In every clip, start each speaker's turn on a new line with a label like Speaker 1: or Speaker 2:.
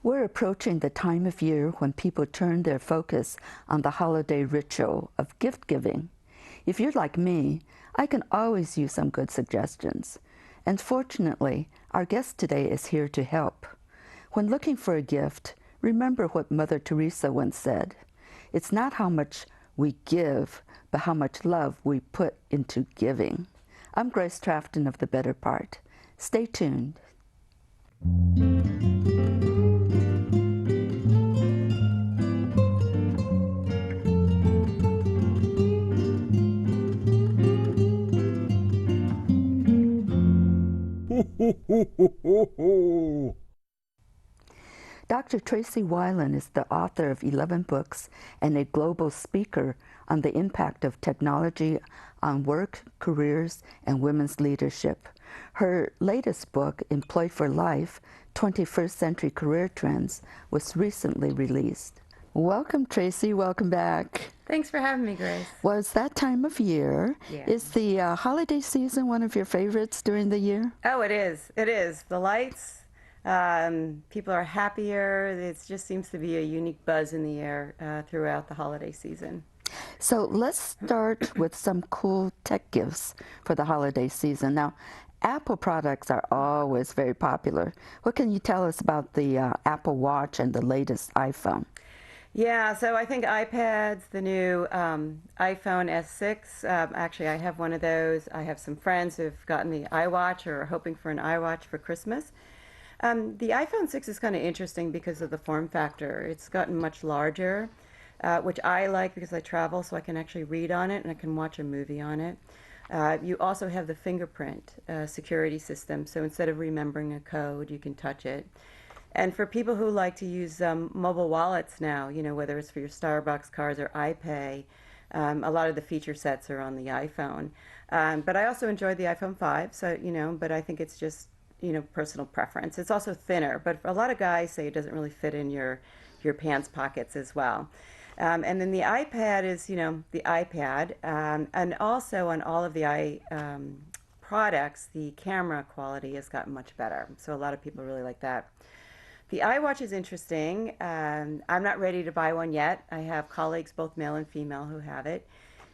Speaker 1: We're approaching the time of year when people turn their focus on the holiday ritual of gift giving. If you're like me, I can always use some good suggestions. And fortunately, our guest today is here to help. When looking for a gift, remember what Mother Teresa once said. It's not how much we give, but how much love we put into giving. I'm Grace Trafton of The Better Part. Stay tuned. Dr. Tracy Weiland is the author of 11 books and a global speaker on the impact of technology on work, careers, and women's leadership. Her latest book, Employ for Life, 21st Century Career Trends, was recently released. Welcome, Tracy. Welcome back.
Speaker 2: Thanks for having me, Grace.
Speaker 1: Well, it's that time of year.
Speaker 2: Yeah.
Speaker 1: Is the holiday season one of your favorites during the year?
Speaker 2: Oh, it is. It is. The lights, people are happier. It just seems to be a unique buzz in the air throughout the holiday season.
Speaker 1: So let's start with some cool tech gifts for the holiday season. Now, Apple products are always very popular. What can you tell us about the Apple Watch and the latest iPhone?
Speaker 2: Yeah, so I think iPads, the new iPhone S6, actually I have one of those. I have some friends who've gotten the iWatch or are hoping for an iWatch for Christmas. The iPhone 6 is kind of interesting because of the form factor. It's gotten much larger, which I like because I travel, so I can actually read on it and I can watch a movie on it. You also have the fingerprint security system, so instead of remembering a code, you can touch it. And for people who like to use mobile wallets now, you know, whether it's for your Starbucks cards or iPay, a lot of the feature sets are on the iPhone. But I also enjoyed the iPhone 5, so, you know, but I think it's just, you know, personal preference. It's also thinner, but a lot of guys say it doesn't really fit in your pants pockets as well. And then the iPad is, you know, the iPad. And also on all of the products, the camera quality has gotten much better. So a lot of people really like that. The iWatch is interesting. I'm not ready to buy one yet. I have colleagues, both male and female, who have it.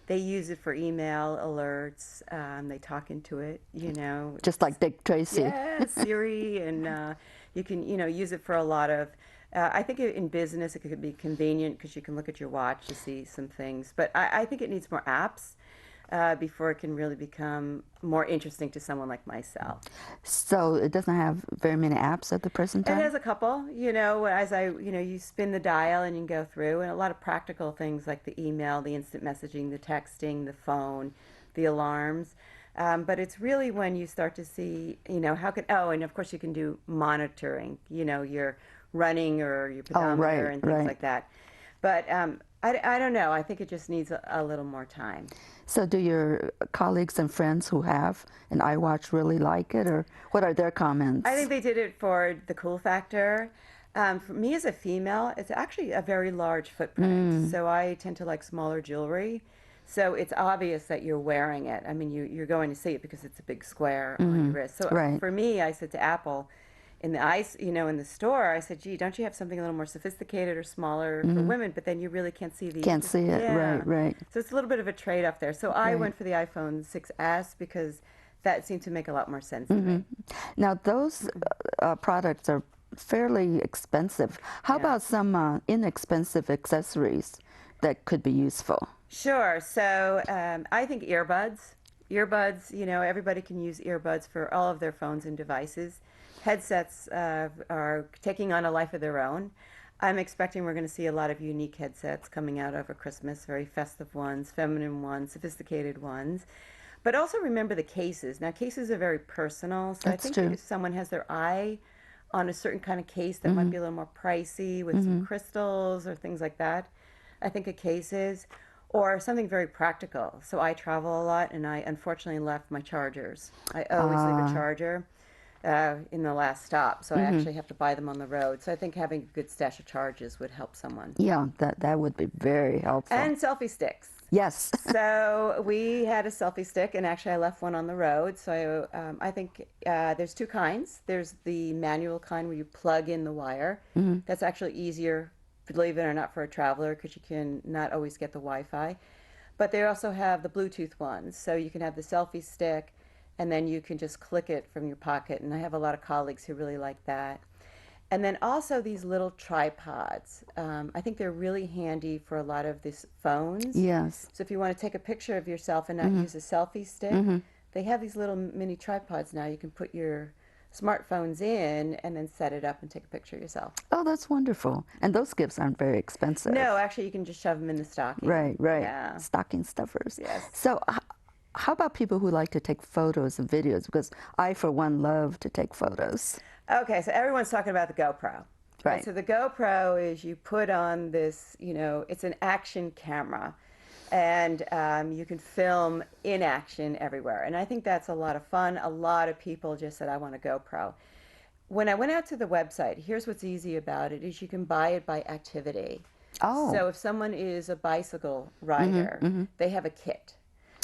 Speaker 2: They use it for email alerts. They talk into it, you know.
Speaker 1: Just like Dick Tracy.
Speaker 2: Yeah, Siri, and you can, you know, use it for a lot of. I think in business it could be convenient because you can look at your watch to see some things. But I think it needs more apps. Before it can really become more interesting to someone like myself.
Speaker 1: So it doesn't have very many apps at the present time?
Speaker 2: It has a couple, you know, you spin the dial and you can go through, and a lot of practical things like the email, the instant messaging, the texting, the phone, the alarms. But it's really when you start to see, you know, and of course you can do monitoring, you know, your running or your pedometer and things like that. But I don't know. I think it just needs a little more time.
Speaker 1: So do your colleagues and friends who have an iWatch really like it, or what are their comments?
Speaker 2: I think they did it for the cool factor. For me as a female, it's actually a very large footprint. So I tend to like smaller jewelry. So it's obvious that you're wearing it. I mean, you're going to see it because it's a big square on your wrist. So for me, I said to Apple, in the store, I said, gee, don't you have something a little more sophisticated or smaller for women? But then you really can't see
Speaker 1: Can't see it, right.
Speaker 2: So it's a little bit of a trade-off there. So I went for the iPhone 6S because that seemed to make a lot more sense to me.
Speaker 1: Now, those products are fairly expensive. How about some inexpensive accessories that could be useful?
Speaker 2: Sure. So I think earbuds. Earbuds, you know, everybody can use earbuds for all of their phones and devices. Headsets are taking on a life of their own. I'm expecting we're going to see a lot of unique headsets coming out over Christmas, very festive ones, feminine ones, sophisticated ones. But also remember the cases. Now, cases are very personal, so I think if someone has their eye on a certain kind of case that might be a little more pricey with some crystals or things like that, I think a case is. Or something very practical. So I travel a lot, and I unfortunately left my chargers. I always leave a charger in the last stop, so I actually have to buy them on the road. So I think having a good stash of charges would help someone.
Speaker 1: Yeah, that would be very helpful.
Speaker 2: And selfie sticks.
Speaker 1: Yes.
Speaker 2: So we had a selfie stick, and actually I left one on the road. So I think there's two kinds. There's the manual kind where you plug in the wire.
Speaker 1: Hmm.
Speaker 2: That's actually easier, believe it or not, for a traveler because you can not always get the Wi-Fi. But they also have the Bluetooth ones, so you can have the selfie stick, and then you can just click it from your pocket. And I have a lot of colleagues who really like that. And then also these little tripods. I think they're really handy for a lot of these phones.
Speaker 1: Yes.
Speaker 2: So if you want to take a picture of yourself and not
Speaker 1: Hmm.
Speaker 2: use a selfie stick,
Speaker 1: Hmm.
Speaker 2: they have these little mini tripods now. You can put your smartphones in and then set it up and take a picture yourself.
Speaker 1: Oh, that's wonderful. And those gifts aren't very
Speaker 2: No,
Speaker 1: expensive.
Speaker 2: actually, you can just shove them in the stocking.
Speaker 1: Right, right.
Speaker 2: Yeah.
Speaker 1: Stocking stuffers.
Speaker 2: Yes.
Speaker 1: So, how about people who like to take photos and videos? Because I, for one, love to take photos.
Speaker 2: Okay, so everyone's talking about the GoPro. Right.
Speaker 1: Right.
Speaker 2: So the GoPro is you put on this, it's an action camera, and you can film in action everywhere. And I think that's a lot of fun. A lot of people just said, I want a GoPro. When I went out to the website, here's what's easy about it is you can buy it by activity.
Speaker 1: Oh.
Speaker 2: So if someone is a bicycle
Speaker 1: Hmm.
Speaker 2: rider,
Speaker 1: Hmm.
Speaker 2: they have a kit.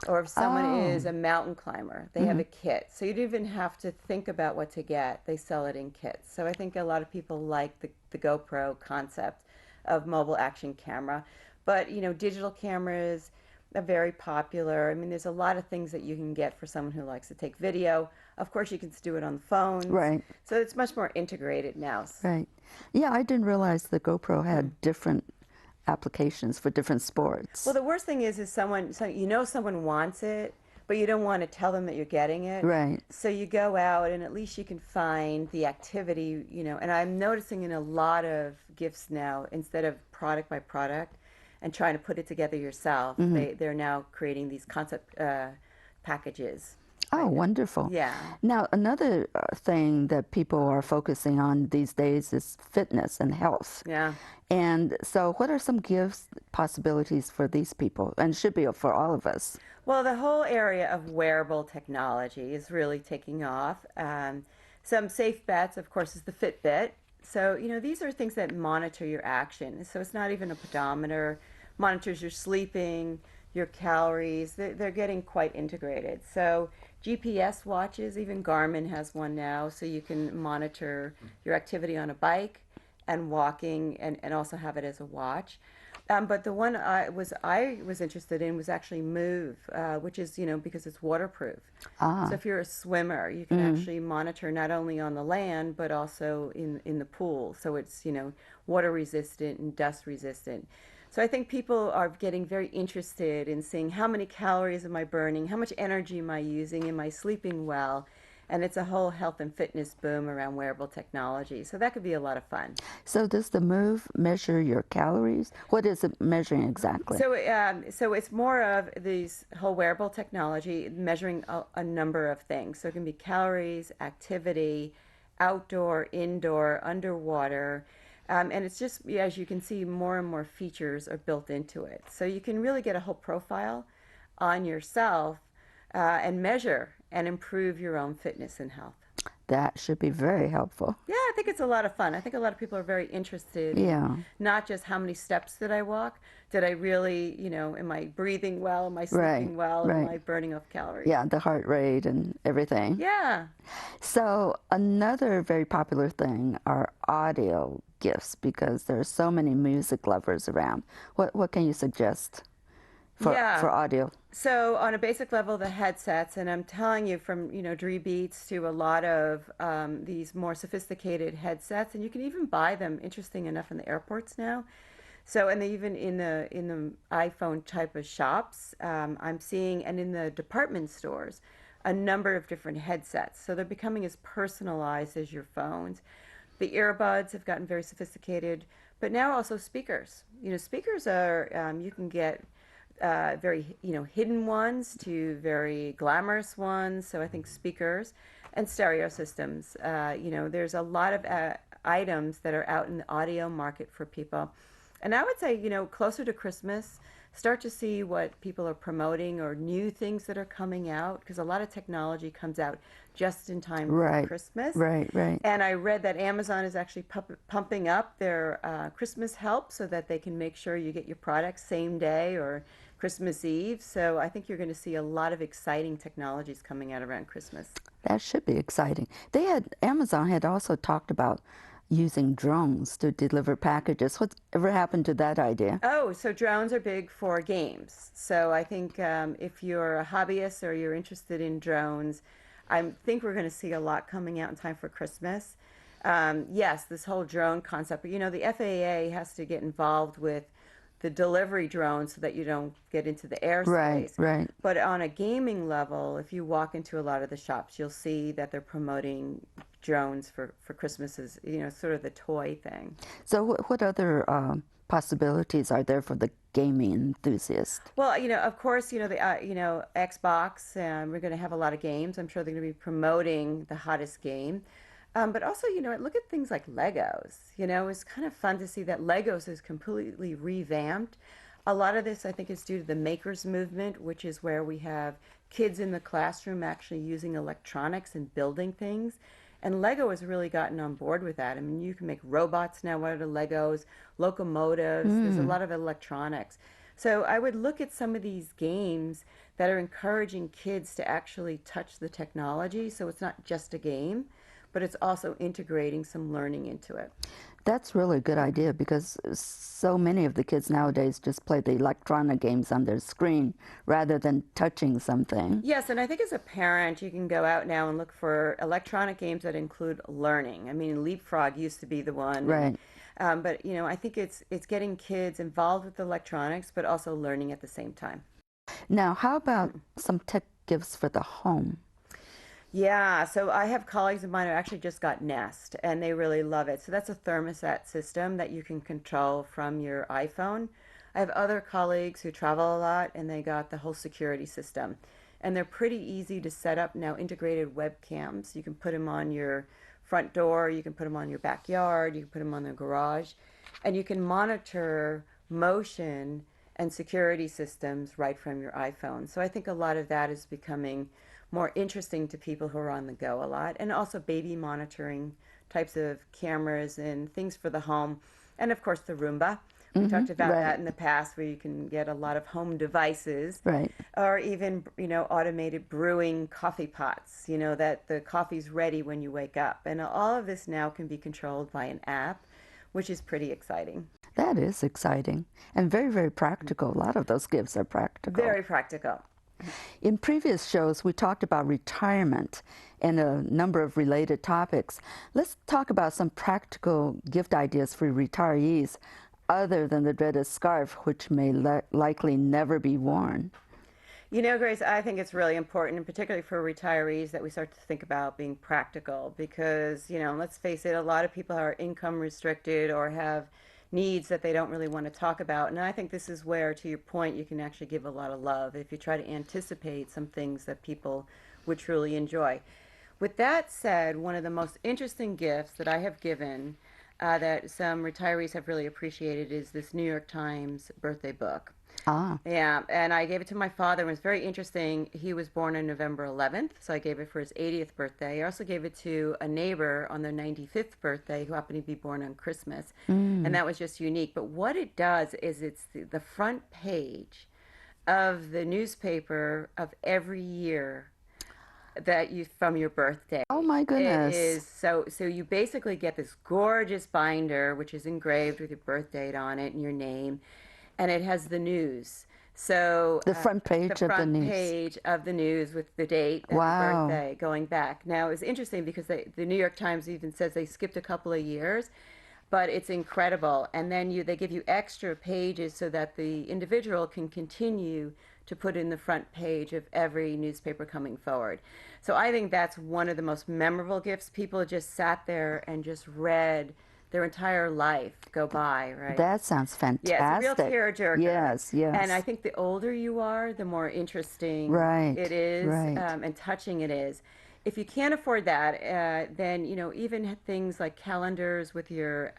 Speaker 2: Or if someone is
Speaker 1: Oh.
Speaker 2: a mountain climber, they have
Speaker 1: Hmm.
Speaker 2: a kit. So you don't even have to think about what to get. They sell it in kits. So I think a lot of people like the GoPro concept of mobile action camera. But, digital cameras are very popular. I mean, there's a lot of things that you can get for someone who likes to take video. Of course, you can do it on the phones.
Speaker 1: Right.
Speaker 2: So it's much more integrated now.
Speaker 1: Right. Yeah, I didn't realize the GoPro
Speaker 2: Mm.
Speaker 1: had different applications for different sports.
Speaker 2: Well, the worst thing is someone wants it, but you don't want to tell them that you're getting it.
Speaker 1: Right.
Speaker 2: So you go out and at least you can find the activity, and I'm noticing in a lot of gifts now, instead of product by product and trying to put it together yourself, they're now creating these concept packages.
Speaker 1: Oh,
Speaker 2: Right now.
Speaker 1: wonderful.
Speaker 2: Yeah.
Speaker 1: Now, another thing that people are focusing on these days is fitness and health.
Speaker 2: Yeah.
Speaker 1: And so, what are some gifts possibilities for these people? And should be for all of us.
Speaker 2: Well, the whole area of wearable technology is really taking off. Some safe bets, of course, is the Fitbit. So, these are things that monitor your action. So it's not even a pedometer, monitors your sleeping, your calories. They're getting quite integrated. So GPS watches, even Garmin has one now, so you can monitor your activity on a bike and walking and also have it as a watch. But the one I was interested in was actually Move, which is because it's waterproof.
Speaker 1: Ah.
Speaker 2: So if you're a swimmer, you can actually monitor not only on the land but also in the pool. So it's water resistant and dust resistant. So I think people are getting very interested in seeing how many calories am I burning, how much energy am I using, am I sleeping well? And it's a whole health and fitness boom around wearable technology. So that could be a lot of fun.
Speaker 1: So, does the Move measure your calories? What is it measuring exactly?
Speaker 2: So it's more of these whole wearable technology measuring a number of things. So it can be calories, activity, outdoor, indoor, underwater. And it's just, as you can see, more and more features are built into it. So you can really get a whole profile on yourself and measure and improve your own fitness and health.
Speaker 1: That should be very helpful.
Speaker 2: Yeah, I think it's a lot of fun. I think a lot of people are very interested
Speaker 1: Yeah.
Speaker 2: in not just how many steps did I walk, did I really, am I breathing well, am I
Speaker 1: Right,
Speaker 2: sleeping well, and am
Speaker 1: right.
Speaker 2: I burning off calories?
Speaker 1: Yeah, the heart rate and everything.
Speaker 2: Yeah.
Speaker 1: So, another very popular thing are audio gifts because there are so many music lovers around. What can you suggest for audio?
Speaker 2: So on a basic level, the headsets, and I'm telling you from, Dree Beats to a lot of these more sophisticated headsets, and you can even buy them, interesting enough, in the airports now. So, and even in the iPhone type of shops, I'm seeing, and in the department stores, a number of different headsets. So they're becoming as personalized as your phones. The earbuds have gotten very sophisticated, but now also speakers. Speakers are, you can get very hidden ones to very glamorous ones. So I think speakers and stereo systems. There's a lot of items that are out in the audio market for people, and I would say closer to Christmas, start to see what people are promoting or new things that are coming out, because a lot of technology comes out just in time for Christmas.
Speaker 1: Right.
Speaker 2: And I read that Amazon is actually pumping up their Christmas help so that they can make sure you get your products same day or Christmas Eve. So I think you're going to see a lot of exciting technologies coming out around Christmas.
Speaker 1: That should be exciting. Amazon had also talked about using drones to deliver packages. Whatever happened to that idea?
Speaker 2: Oh, so drones are big for games. So I think if you're a hobbyist or you're interested in drones, I think we're going to see a lot coming out in time for Christmas. Yes, this whole drone concept, but the FAA has to get involved with the delivery drones so that you don't get into the
Speaker 1: Right,
Speaker 2: airspace.
Speaker 1: right.
Speaker 2: But on a gaming level, if you walk into a lot of the shops, you'll see that they're promoting drones for Christmas as, sort of the toy thing.
Speaker 1: So what other possibilities are there for the gaming enthusiast?
Speaker 2: Well, of course, Xbox. We're going to have a lot of games. I'm sure they're going to be promoting the hottest game. But also, look at things like Legos. It's kind of fun to see that Legos is completely revamped. A lot of this, I think, is due to the makers movement, which is where we have kids in the classroom actually using electronics and building things. And Lego has really gotten on board with that. I mean, you can make robots now out of Legos, locomotives. There's a lot of electronics. So I would look at some of these games that are encouraging kids to actually touch the technology. So it's not just a game, but it's also integrating some learning into it.
Speaker 1: That's really a good idea because so many of the kids nowadays just play the electronic games on their screen rather than touching something.
Speaker 2: Yes, and I think as a parent, you can go out now and look for electronic games that include learning. I mean, Leapfrog used to be the one.
Speaker 1: Right.
Speaker 2: But I think it's getting kids involved with electronics, but also learning at the same time.
Speaker 1: Now, how about some tech gifts for the home?
Speaker 2: Yeah, so I have colleagues of mine who actually just got Nest, and they really love it. So that's a thermostat system that you can control from your iPhone. I have other colleagues who travel a lot, and they got the whole security system. And they're pretty easy to set up now, integrated webcams. You can put them on your front door, you can put them on your backyard, you can put them on the garage, and you can monitor motion and security systems right from your iPhone. So I think a lot of that is becoming more interesting to people who are on the go a lot, and also baby monitoring types of cameras and things for the home. And of course, the Roomba. We talked about
Speaker 1: right.
Speaker 2: that in the past, where you can get a lot of home devices,
Speaker 1: Right.
Speaker 2: or even automated brewing coffee pots. That the coffee's ready when you wake up, and all of this now can be controlled by an app, which is pretty exciting.
Speaker 1: That is exciting and very, very practical. A lot of those gifts are practical.
Speaker 2: Very practical.
Speaker 1: In previous shows, we talked about retirement and a number of related topics. Let's talk about some practical gift ideas for retirees other than the dreaded scarf, which may likely never be worn.
Speaker 2: Grace, I think it's really important, and particularly for retirees, that we start to think about being practical because, let's face it, a lot of people are income restricted or have needs that they don't really want to talk about. And I think this is where, to your point, you can actually give a lot of love if you try to anticipate some things that people would truly enjoy. With that said, one of the most interesting gifts that I have given that some retirees have really appreciated is this New York Times birthday book.
Speaker 1: Ah.
Speaker 2: Yeah, and I gave it to my father. It was very interesting. He was born on November 11th, so I gave it for his 80th birthday. I also gave it to a neighbor on their 95th birthday who happened to be born on Christmas, and that was just unique. But what it does is it's the front page of the newspaper of every year that you from your birthday.
Speaker 1: Oh my goodness.
Speaker 2: It is so you basically get this gorgeous binder which is engraved with your birth date on it and your name, and it has the news. So
Speaker 1: the front page
Speaker 2: the
Speaker 1: of the
Speaker 2: front
Speaker 1: news.
Speaker 2: page of the news with the date and
Speaker 1: Wow.
Speaker 2: the birthday going back. Now it's interesting because the New York Times even says they skipped a couple of years, but it's incredible. And then they give you extra pages so that the individual can continue to put in the front page of every newspaper coming forward. So I think that's one of the most memorable gifts. People just sat there and just read their entire life go by, right?
Speaker 1: That sounds fantastic.
Speaker 2: Yeah, it's a real tearjerker.
Speaker 1: Yes, yes.
Speaker 2: And I think the older you are, the more interesting
Speaker 1: Right,
Speaker 2: it is,
Speaker 1: right.
Speaker 2: And touching it is. If you can't afford that, then even things like calendars with your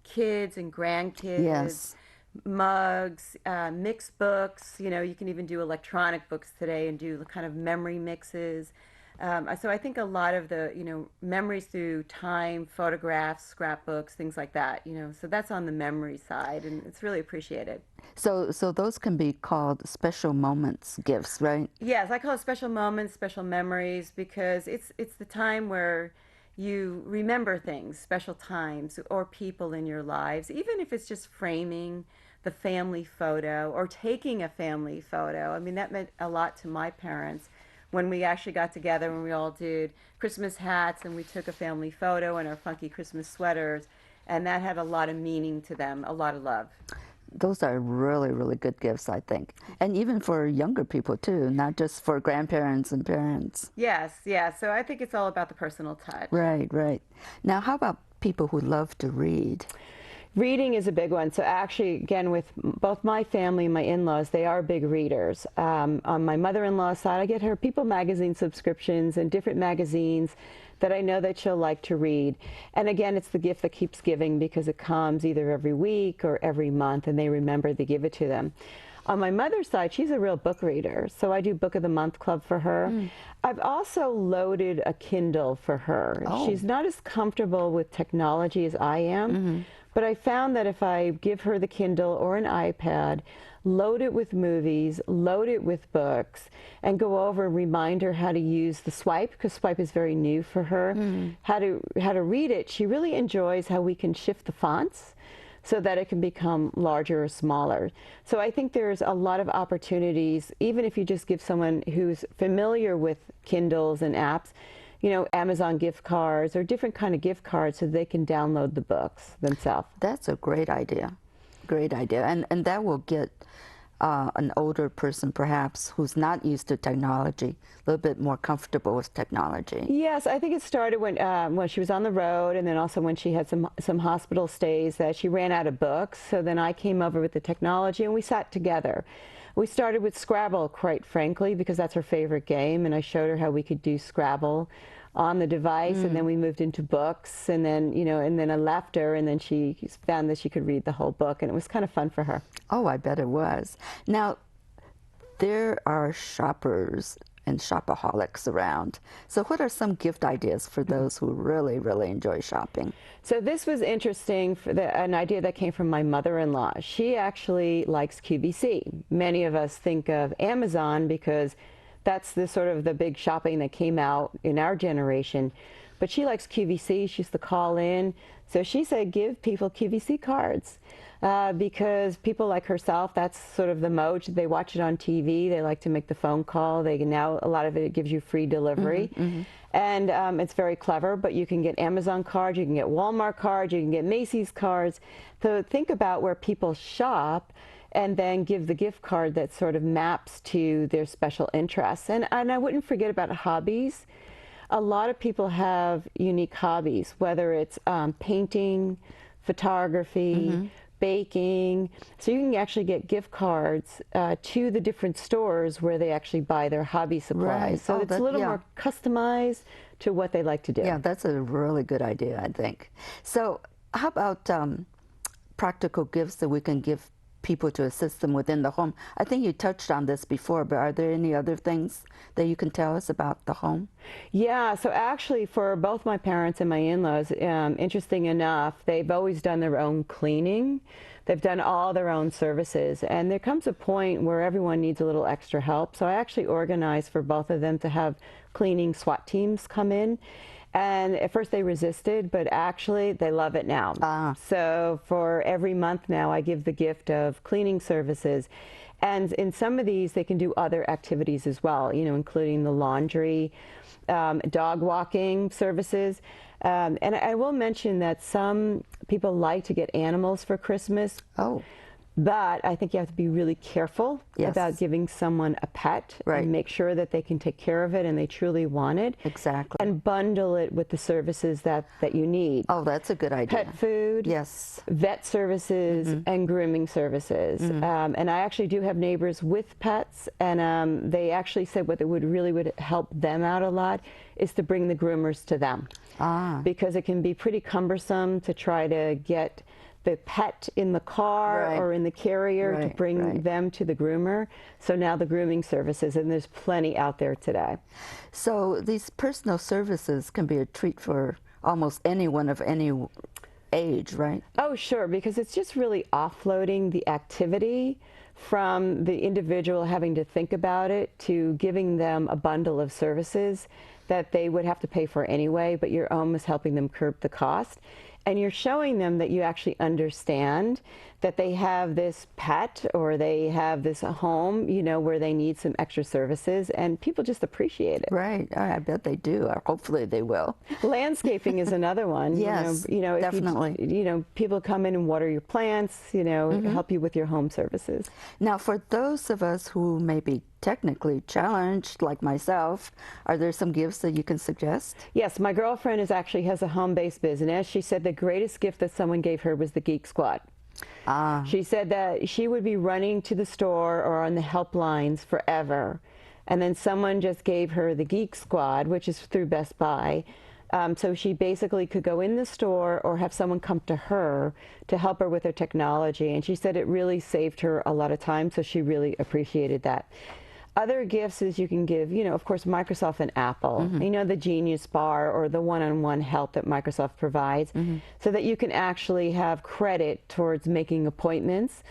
Speaker 2: kids and grandkids,
Speaker 1: Yes.
Speaker 2: mugs, mixed books. You can even do electronic books today and do kind of memory mixes. So I think a lot of the, memories through time, photographs, scrapbooks, things like that, so that's on the memory side, and it's really appreciated.
Speaker 1: So those can be called special moments gifts, right?
Speaker 2: Yes, I call it special moments, special memories, because it's the time where you remember things, special times or people in your lives, even if it's just framing the family photo or taking a family photo. I mean, that meant a lot to my parents when we actually got together when we all did Christmas hats and we took a family photo in our funky Christmas sweaters, and that had a lot of meaning to them, a lot of love.
Speaker 1: Those are really, really good gifts, I think. And even for younger people too, not just for grandparents and parents.
Speaker 2: Yes, yes. So I think it's all about the personal touch.
Speaker 1: Right, right. Now, how about people who love to read?
Speaker 2: Reading is a big one. So actually, again, with both my family and my in-laws, they are big readers. On my mother-in-law's side, I get her People magazine subscriptions and different magazines that I know that she'll like to read. And again, it's the gift that keeps giving because it comes either every week or every month, and they remember to give it to them. On my mother's side, she's a real book reader, so I do Book of the Month Club for her. I've also loaded a Kindle for her.
Speaker 1: Oh.
Speaker 2: She's not as comfortable with technology as I am, but I found that if I give her the Kindle or an iPad, load it with movies, load it with books, and go over and remind her how to use the swipe, because swipe is very new for her, how to read it, she really enjoys how we can shift the fonts so that it can become larger or smaller. So I think there's a lot of opportunities, even if you just give someone who's familiar with Kindles and apps, Amazon gift cards or different kind of gift cards so they can download the books themselves.
Speaker 1: That's a great idea. Great idea. And that will get an older person perhaps who's not used to technology a little bit more comfortable with technology.
Speaker 2: Yes, I think it started when she was on the road, and then also when she had some hospital stays that she ran out of books. So then I came over with the technology and we sat together. We started with Scrabble, quite frankly, because that's her favorite game, and I showed her how we could do Scrabble on the device, and then we moved into books, and then and then I left her, and then she found that she could read the whole book, and it was kind of fun for her.
Speaker 1: Oh, I bet it was. Now, there are shoppers and shopaholics around. So what are some gift ideas for those who really, really enjoy shopping?
Speaker 2: So this was interesting for an idea that came from my mother-in-law. She actually likes QVC. Many of us think of Amazon because that's the sort of the big shopping that came out in our generation. But she likes QVC. She used to call in. So she said, give people QVC cards. Because people like herself, that's sort of the mode. They watch it on TV. They like to make the phone call. Now a lot of it gives you free delivery. And it's very clever, but you can get Amazon cards, you can get Walmart cards, you can get Macy's cards. So think about where people shop and then give the gift card that sort of maps to their special interests. And I wouldn't forget about hobbies. A lot of people have unique hobbies, whether it's painting, photography, baking. So you can actually get gift cards to the different stores where they actually buy their hobby supplies.
Speaker 1: Right.
Speaker 2: So it's a little more customized to what they like to do.
Speaker 1: Yeah, that's a really good idea, I think. So how about practical gifts that we can give people to assist them within the home? I think you touched on this before, but are there any other things that you can tell us about the home?
Speaker 2: Yeah, so actually for both my parents and my in-laws, interesting enough, they've always done their own cleaning. They've done all their own services, and there comes a point where everyone needs a little extra help. So I actually organized for both of them to have cleaning SWAT teams come in. And at first they resisted, but actually they love it now. So for every month now, I give the gift of cleaning services. And in some of these, they can do other activities as well, including the laundry, dog walking services. And I will mention that some people like to get animals for Christmas.
Speaker 1: Oh.
Speaker 2: But I think you have to be really careful about giving someone a pet and make sure that they can take care of it and they truly want it.
Speaker 1: Exactly.
Speaker 2: And bundle it with the services that you need.
Speaker 1: Oh, that's a good idea.
Speaker 2: Pet food, vet services, and grooming services. And I actually do have neighbors with pets, and they actually said what would help them out a lot is to bring the groomers to them. Because it can be pretty cumbersome to try to get the pet in the car
Speaker 1: Right.
Speaker 2: or in the carrier to
Speaker 1: Right,
Speaker 2: bring
Speaker 1: right.
Speaker 2: them to the groomer. So now the grooming services, and there's plenty out there today.
Speaker 1: So these personal services can be a treat for almost anyone of any age, right?
Speaker 2: Oh, sure, because it's just really offloading the activity from the individual having to think about it to giving them a bundle of services that they would have to pay for anyway, but you're almost helping them curb the cost. And you're showing them that you actually understand that they have this pet or they have this home, you know, where they need some extra services, and people just appreciate it.
Speaker 1: Right. I bet they do, or hopefully they will.
Speaker 2: Landscaping is another one.
Speaker 1: Yes,
Speaker 2: if
Speaker 1: definitely.
Speaker 2: people come in and water your plants, help you with your home services.
Speaker 1: Now, for those of us who may be technically challenged, like myself, are there some gifts that you can suggest?
Speaker 2: Yes, my girlfriend actually has a home-based business. She said the greatest gift that someone gave her was the Geek Squad.
Speaker 1: Ah,
Speaker 2: She said that she would be running to the store or on the helplines forever. And then someone just gave her the Geek Squad, which is through Best Buy. So she basically could go in the store or have someone come to her to help her with her technology. And she said it really saved her a lot of time, so she really appreciated that. Other gifts is you can give, of course, Microsoft and Apple, the Genius Bar or the one-on-one help that Microsoft provides, so that you can actually have credit towards making appointments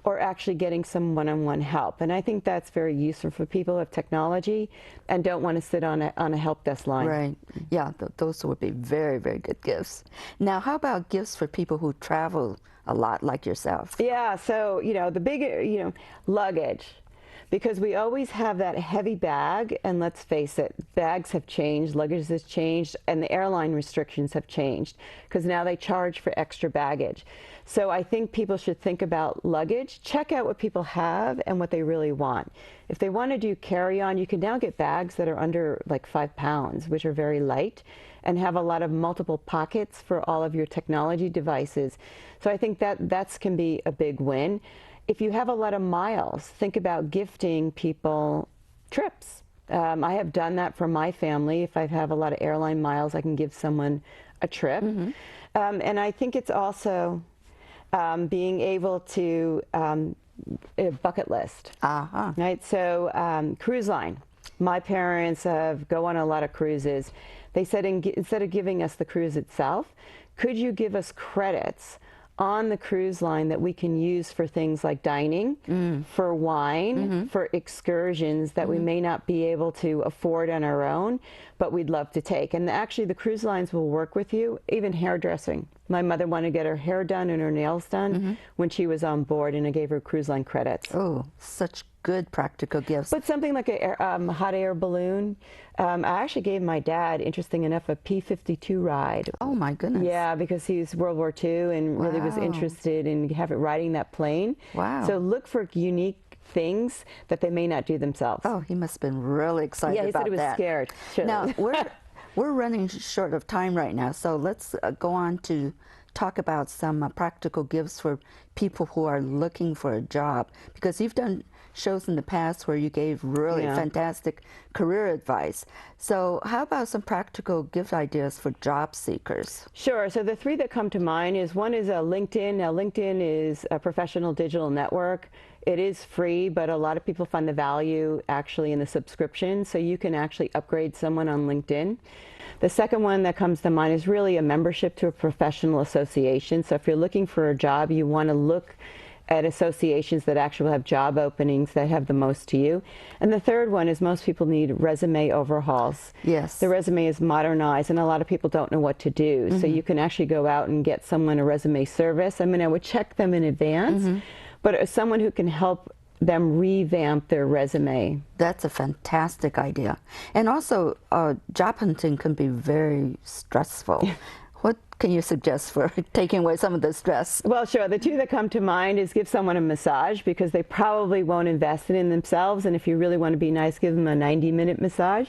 Speaker 2: or actually getting some one-on-one help. And I think that's very useful for people who have technology and don't want to sit on a help desk line.
Speaker 1: right. Yeah, those would be very, very good gifts. Now, how about gifts for people who travel a lot, like yourself?
Speaker 2: Yeah, so, the big, luggage. Because we always have that heavy bag, and let's face it, bags have changed, luggage has changed, and the airline restrictions have changed, because now they charge for extra baggage. So I think people should think about luggage, check out what people have and what they really want. If they want to do carry-on, you can now get bags that are under like 5 pounds, which are very light, and have a lot of multiple pockets for all of your technology devices. So I think that can be a big win. If you have a lot of miles, think about gifting people trips. I have done that for my family. If I have a lot of airline miles, I can give someone a trip. And I think it's also being able to a bucket list.
Speaker 1: Uh-huh.
Speaker 2: Right? So cruise line. My parents go on a lot of cruises. They said instead of giving us the cruise itself, could you give us credits on the cruise line that we can use for things like dining, for wine, for excursions that we may not be able to afford on our own, but we'd love to take. And actually the cruise lines will work with you, even hairdressing. My mother wanted to get her hair done and her nails done when she was on board, and I gave her cruise line credits.
Speaker 1: Oh, such good practical gifts.
Speaker 2: But something like a hot air balloon. I actually gave my dad, interesting enough, a P-52 ride.
Speaker 1: Oh my goodness.
Speaker 2: Yeah, because he's World War II and really was
Speaker 1: Wow.
Speaker 2: interested in riding that plane.
Speaker 1: Wow.
Speaker 2: So look for unique things that they may not do themselves.
Speaker 1: Oh, he must have been really excited
Speaker 2: Yeah, he
Speaker 1: about
Speaker 2: said he was
Speaker 1: that.
Speaker 2: scared. Sure.
Speaker 1: Now, we're running short of time right now, so let's go on to talk about some practical gifts for people who are looking for a job, because you've done shows in the past where you gave really
Speaker 2: Yeah.
Speaker 1: fantastic career advice. So how about some practical gift ideas for job seekers?
Speaker 2: Sure. So the three that come to mind is one is LinkedIn. Now, LinkedIn is a professional digital network. It is free, but a lot of people find the value actually in the subscription. So you can actually upgrade someone on LinkedIn. The second one that comes to mind is really a membership to a professional association. So if you're looking for a job, you want to look at associations that actually have job openings that have the most to you. And the third one is most people need resume overhauls.
Speaker 1: Yes.
Speaker 2: The resume is modernized and a lot of people don't know what to do. So you can actually go out and get someone a resume service. I mean, I would check them in advance, but someone who can help them revamp their resume.
Speaker 1: That's a fantastic idea. And also, job hunting can be very stressful. What can you suggest for taking away some of the stress?
Speaker 2: Well, sure. The two that come to mind is give someone a massage, because they probably won't invest it in themselves. And if you really want to be nice, give them a 90-minute massage.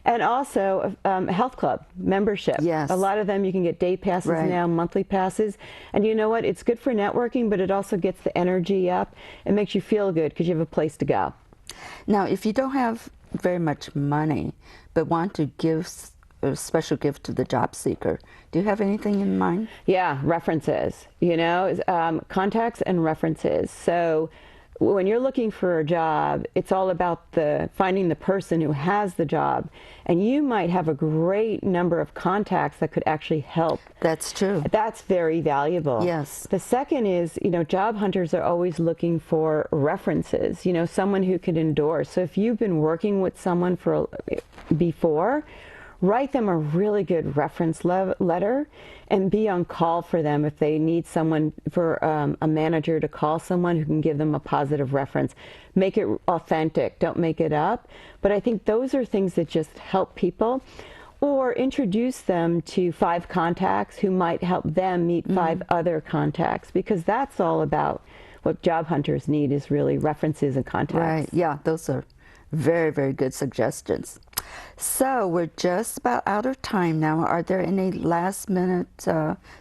Speaker 2: And also a health club membership.
Speaker 1: Yes.
Speaker 2: A lot of them you can get day passes
Speaker 1: Right.
Speaker 2: now, monthly passes. And you know what? It's good for networking, but it also gets the energy up. It makes you feel good because you have a place to go.
Speaker 1: Now, if you don't have very much money, but want to give a special gift to the job seeker. Do you have anything in mind?
Speaker 2: Yeah, references, contacts and references. So when you're looking for a job, it's all about finding the person who has the job. And you might have a great number of contacts that could actually help.
Speaker 1: That's true.
Speaker 2: That's very valuable.
Speaker 1: Yes.
Speaker 2: The second is, job hunters are always looking for references, someone who can endorse. So if you've been working with someone before, write them a really good reference letter and be on call for them if they need someone, for a manager to call someone who can give them a positive reference. Make it authentic, don't make it up. But I think those are things that just help people. Or introduce them to 5 contacts who might help them meet 5 other contacts, because that's all about what job hunters need, is really references and contacts.
Speaker 1: Right, yeah, those are very, very good suggestions. So we're just about out of time now. Are there any last minute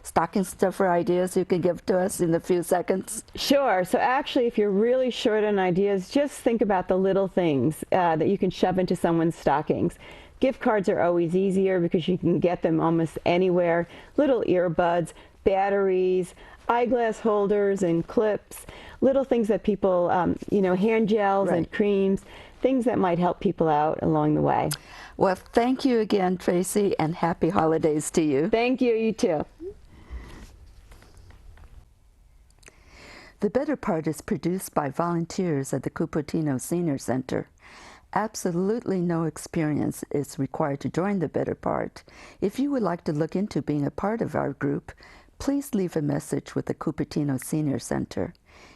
Speaker 1: stocking stuffer ideas you can give to us in a few seconds?
Speaker 2: Sure. So actually, if you're really short on ideas, just think about the little things that you can shove into someone's stockings. Gift cards are always easier because you can get them almost anywhere. Little earbuds, batteries, eyeglass holders and clips, little things that people, hand gels and creams, things that might help people out along the way.
Speaker 1: Well, thank you again, Tracy, and happy holidays to you.
Speaker 2: Thank you, you too.
Speaker 1: The Better Part is produced by volunteers at the Cupertino Senior Center. Absolutely no experience is required to join the Better Part. If you would like to look into being a part of our group, please leave a message with the Cupertino Senior Center.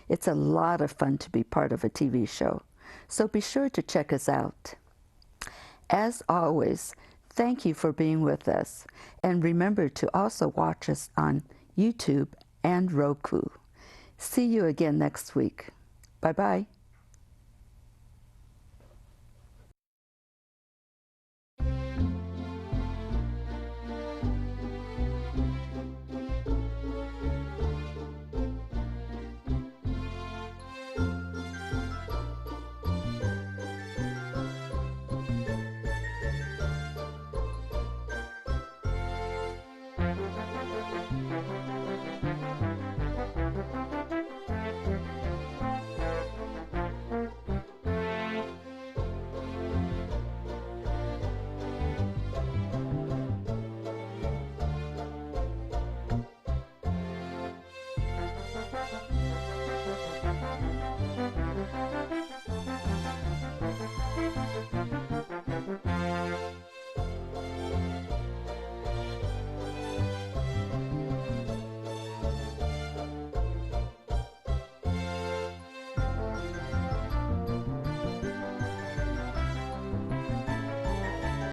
Speaker 1: It's a lot of fun to be part of a TV show, so be sure to check us out. As always, thank you for being with us, and remember to also watch us on YouTube and Roku. See you again next week. Bye-bye.